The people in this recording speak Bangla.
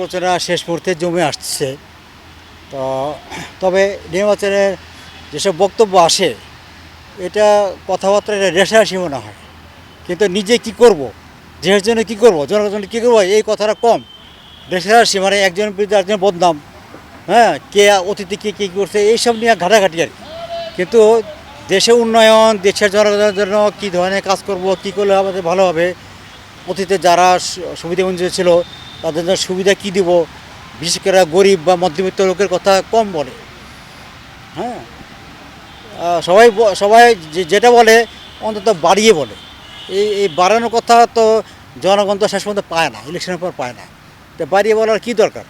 আলোচনা শেষ মুহূর্তে জমে আসছে। তো তবে নির্বাচনের যেসব বক্তব্য আসে এটা কথাবার্তা এটা রেশারেশি মনে হয়, কিন্তু নিজে কি করব, দেশের জন্য কী করবো, জনগণের জন্য কী করবো, এই কথাটা কম। রেশারেশি মানে একজনের বিরুদ্ধে একজন বদনাম, হ্যাঁ, কে অতীতে কে কী করছে এইসব নিয়ে ঘাটাঘাটি আর কি। কিন্তু দেশে উন্নয়ন, দেশের জনগণের জন্য কী ধরনের কাজ করব, কী করলে আমাদের ভালো হবে, অতীতে যারা সুবিধা বঞ্চিত ছিল তাদের জন্য সুবিধা কী দিব, বিশেষ করে গরিব বা মধ্যবিত্ত লোকের কথা কম বলে। হ্যাঁ, সবাই সবাই যেটা বলে অন্তত বাড়িয়ে বলে। এই বাড়ানোর কথা তো জনগণ তো শেষ পর্যন্ত পায় না, ইলেকশনের পর পায় না, তো বাড়িয়ে বলার কী দরকার।